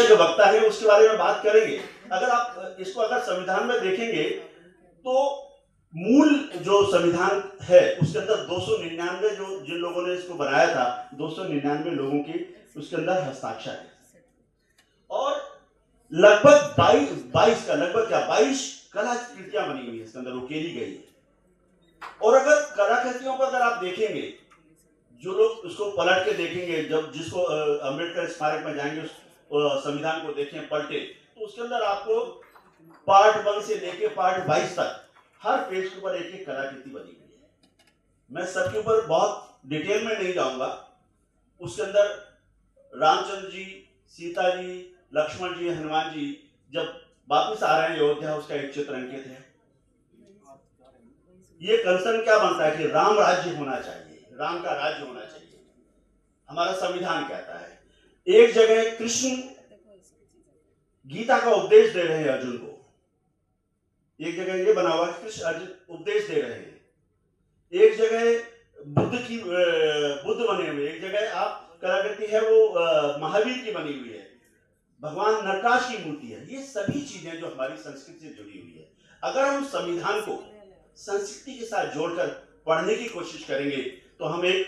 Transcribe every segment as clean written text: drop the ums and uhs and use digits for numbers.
जो वक्ता है उसके बारे में बात करेंगे। अगर आप इसको अगर संविधान में देखेंगे तो मूल जो संविधान है उसके अंदर 299 जो जिन लोगों ने इसको बनाया था 299 लोगों की उसके अंदर हस्ताक्षर है और लगभग 22 का लगभग क्या 22 कलाकृतियां बनी हुई है इसके अंदर उकेरी गई है। और अगर कलाकृतियों को अगर आप देखेंगे जो लोग उसको पलट के देखेंगे जब जिसको अम्बेडकर स्मारक में जाएंगे उस संविधान को देखें पलटे तो उसके अंदर आपको पार्ट 1 से लेके पार्ट 22 तक हर पेज के ऊपर एक एक कलाकृति बनी हुई है। मैं सबके ऊपर बहुत डिटेल में नहीं जाऊंगा। उसके अंदर रामचंद्र जी, सीता जी, लक्ष्मण जी, हनुमान जी जब वापिस आ रहे हैं अयोध्या उसका एक चित्र अंकित है। ये कंसर्न क्या बनता है कि राम राज्य होना चाहिए, राम का राज्य होना चाहिए, हमारा संविधान कहता है। एक जगह कृष्ण गीता का उपदेश दे रहे हैं अर्जुन को, एक जगह ये बना हुआ कृष्ण अर्जुन उपदेश दे रहे हैं, एक जगह बुद्ध बने हुए, एक जगह आप कलाकृति है वो महावीर की बनी हुई है, भगवान नटराज की मूर्ति है। ये सभी चीजें जो हमारी संस्कृति से जुड़ी हुई है, अगर हम संविधान को संस्कृति के साथ जोड़कर पढ़ने की कोशिश करेंगे तो हम एक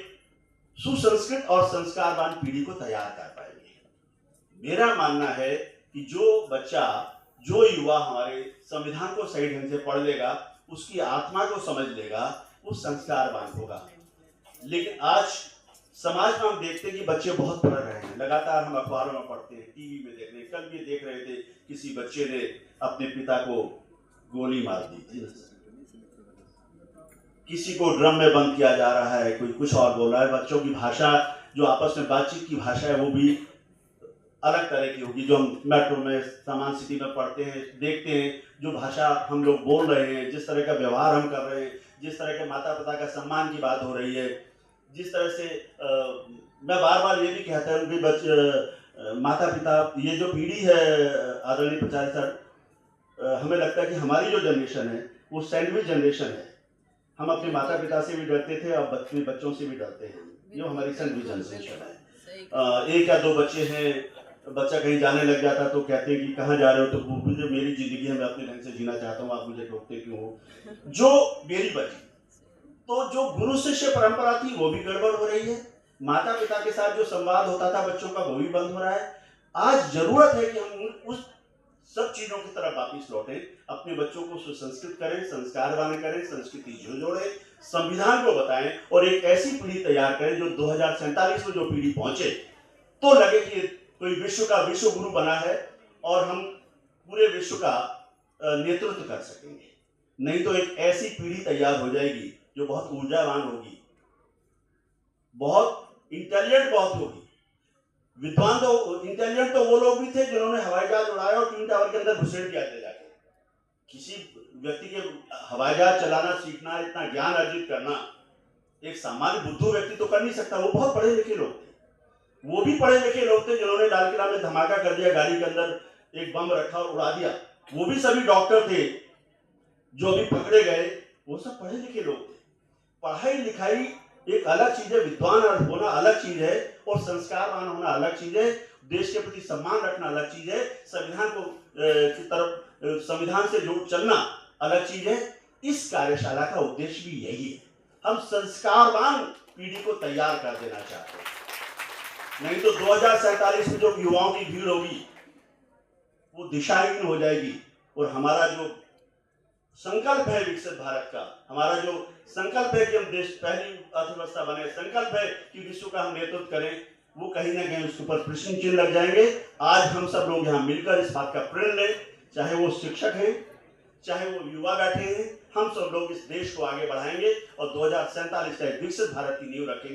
सुसंस्कृत और संस्कारवान पीढ़ी को तैयार कर पाएंगे। मेरा मानना है कि जो बच्चा जो युवा हमारे संविधान को सही ढंग से पढ़ लेगा, उसकी आत्मा को समझ लेगा, वो संस्कारवान होगा। लेकिन आज समाज में हम देखते हैं कि बच्चे बहुत पढ़ रहे हैं, लगातार हम अखबारों में पढ़ते हैं, टीवी में देख रहे हैं। कल भी देख रहे थे किसी बच्चे ने अपने पिता को गोली मार दी थी, किसी को ड्रम में बंद किया जा रहा है, कोई कुछ और बोल रहा है। बच्चों की भाषा जो आपस में बातचीत की भाषा है वो भी अलग तरह की होगी। जो हम मेट्रो में सामान सिटी में पढ़ते हैं देखते हैं, जो भाषा हम लोग बोल रहे हैं, जिस तरह का व्यवहार हम कर रहे हैं, जिस तरह के माता पिता का सम्मान की बात हो रही है, जिस तरह से मैं बार बार ये भी कहता हूँ कि बच्चे माता पिता ये जो पीढ़ी है आदरणीय प्रचार्य सर, हमें लगता है कि हमारी जो जनरेशन है वो सैंडविच जनरेशन है। हम अपने माता पिता से भी डरते थे और बच्चों से भी डरते हैं। ये हमारी सैंडविच जनरेशन है। एक या दो बच्चे हैं, बच्चा कहीं जाने लग जाता तो कहते हैं कि कहाँ जा रहे हो, तो मुझे मेरी जिंदगी है, मैं अपने ढंग से जीना चाहता हूँ, आप मुझे टोकते क्यों हो। जो मेरी बची तो जो गुरु शिष्य परंपरा थी वो भी गड़बड़ हो रही है। माता पिता के साथ जो संवाद होता था बच्चों का वो भी बंद हो रहा है। आज जरूरत है कि हम उस सब चीजों की तरफ वापिस लौटें, अपने बच्चों को सुसंस्कृत करें, संस्कारवान करें, संस्कृति जोड़ें, संविधान को बताएं और एक ऐसी पीढ़ी तैयार करें जो 2047 में जो पीढ़ी पहुंचे तो लगे कि कोई विश्व का विश्व गुरु बना है और हम पूरे विश्व का नेतृत्व कर सकेंगे। नहीं तो एक ऐसी पीढ़ी तैयार हो जाएगी जो बहुत ऊर्जावान होगी, बहुत इंटेलिजेंट बहुत होगी। विद्वान तो इंटेलिजेंट तो वो लोग भी थे जिन्होंने हवाई जहाज उड़ाया और ट्विन टावर के अंदर घुसेड़ दिया था जाके। किसी व्यक्ति के हवाई जहाज चलाना सीखना, इतना ज्ञान अर्जित करना एक सामान्य बुद्धू व्यक्ति तो कर नहीं सकता। वो बहुत पढ़े लिखे लोग थे, वो भी पढ़े लिखे लोग थे जिन्होंने लाल किला में धमाका कर दिया, गाड़ी के अंदर एक बम रखा और उड़ा दिया। वो भी सभी डॉक्टर थे जो अभी पकड़े गए, वो सब पढ़े लिखे लोग थे। पढ़ाई लिखाई एक अलग चीज है, विद्वान होना अलग चीज है और संस्कारवान होना अलग चीज है। देश के प्रति सम्मान रखना अलग चीज है, संविधान को की तरफ संविधान से जो चलना अलग चीज है। इस कार्यशाला का उद्देश्य भी यही है, हम संस्कारवान पीढ़ी को तैयार कर देना चाहते हैं। नहीं तो 2047 में जो युवाओं की भीड़ होगी वो दिशाहीन हो जाएगी और हमारा जो संकल्प है विकसित भारत का, हमारा जो संकल्प है कि हम देश पहली अर्थव्यवस्था बने, संकल्प है कि विश्व का हम नेतृत्व करें, वो कहीं ना कहीं उसके ऊपर प्रश्न चिन्ह लग जाएंगे। आज हम सब लोग यहाँ मिलकर इस बात का प्रण लें, चाहे वो शिक्षक हैं, चाहे वो युवा बैठे हैं, हम सब लोग इस देश को आगे बढ़ाएंगे और 2047 का एक विकसित भारत की नींव रखेंगे।